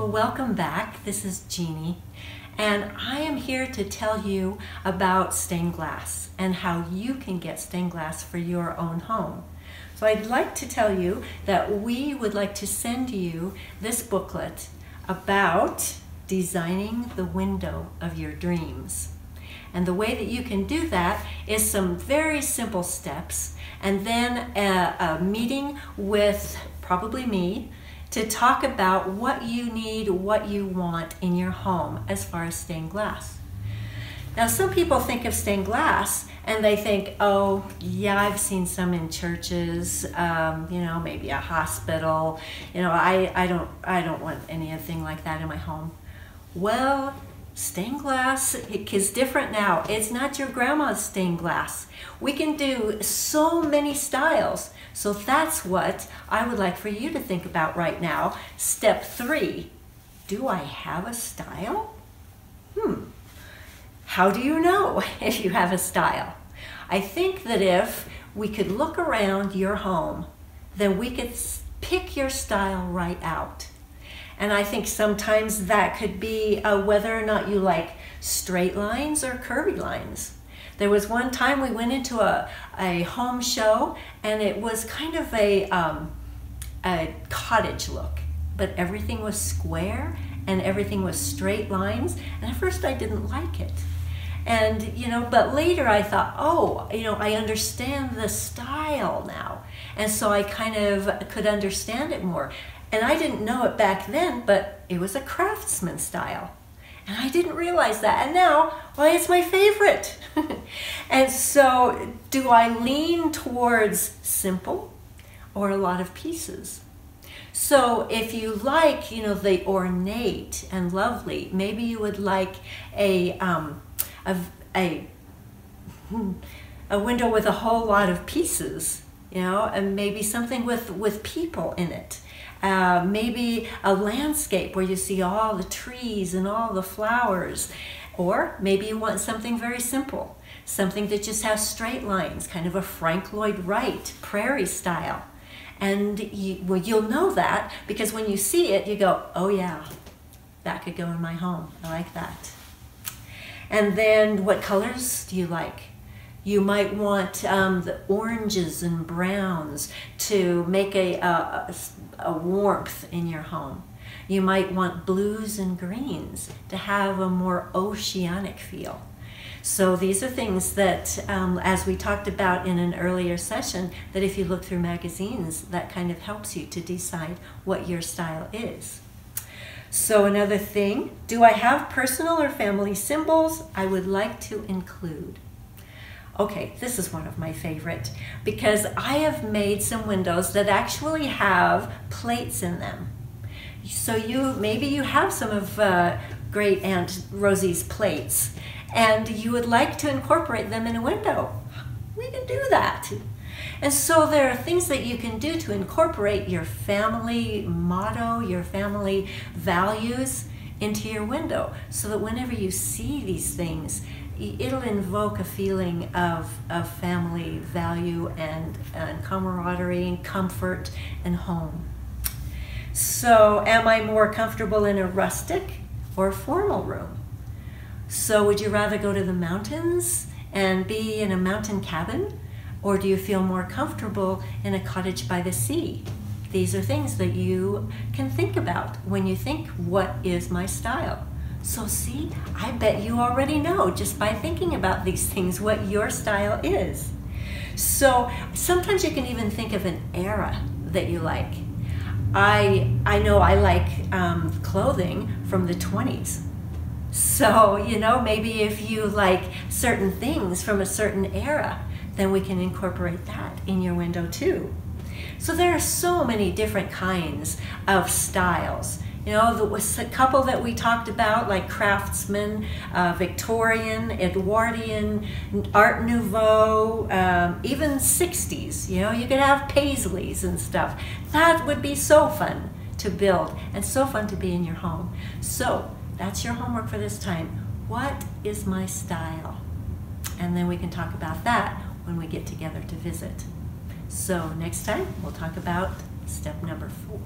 Well, welcome back. This is Jeannie, and I am here to tell you about stained glass and how you can get stained glass for your own home. So I'd like to tell you that we would like to send you this booklet about designing the window of your dreams. And the way that you can do that is some very simple steps, and then a meeting with probably me to talk about what you need, what you want in your home as far as stained glass. Now, some people think of stained glass and they think, oh, yeah, I've seen some in churches, maybe a hospital. I don't want anything like that in my home. Well, stained glass is different now. It's not your grandma's stained glass. We can do so many styles. So that's what I would like for you to think about right now. Step 3, do I have a style? How do you know if you have a style? I think that if we could look around your home, then we could pick your style right out. And I think sometimes that could be whether or not you like straight lines or curvy lines. There was one time we went into a home show, and it was kind of a cottage look, but everything was square and everything was straight lines. And at first I didn't like it. And, but later I thought, I understand the style now. And so I kind of could understand it more. And I didn't know it back then, but it was a craftsman style. And I didn't realize that. And now, well, it's my favorite. And so do I lean towards simple or a lot of pieces? So if you like, the ornate and lovely, maybe you would like a window with a whole lot of pieces, and maybe something with people in it. Maybe a landscape where you see all the trees and all the flowers. Or maybe you want something very simple, something that just has straight lines, kind of a Frank Lloyd Wright prairie style. And you'll know that because when you see it, you go, oh yeah, that could go in my home. I like that. And then what colors do you like? You might want the oranges and browns to make a warmth in your home. You might want blues and greens to have a more oceanic feel. So these are things that, as we talked about in an earlier session, that if you look through magazines, that kind of helps you to decide what your style is. So another thing, do I have personal or family symbols I would like to include? Okay, this is one of my favorite because I have made some windows that actually have plates in them. So maybe you have some of Great Aunt Rosie's plates and you would like to incorporate them in a window. We can do that. And so there are things that you can do to incorporate your family motto, your family values into your window so that whenever you see these things, it'll invoke a feeling of family value and camaraderie and comfort and home. So am I more comfortable in a rustic or formal room? So would you rather go to the mountains and be in a mountain cabin? Or do you feel more comfortable in a cottage by the sea? These are things that you can think about when you think, what is my style? So see, I bet you already know just by thinking about these things what your style is. So sometimes you can even think of an era that you like. I know I like clothing from the 20s. So, maybe if you like certain things from a certain era, then we can incorporate that in your window too. So there are so many different kinds of styles. There was a couple that we talked about, like Craftsman, Victorian, Edwardian, Art Nouveau, even 60s. You could have Paisleys and stuff. That would be so fun to build and so fun to be in your home. So that's your homework for this time. What is my style? And then we can talk about that when we get together to visit. So next time we'll talk about step number 4.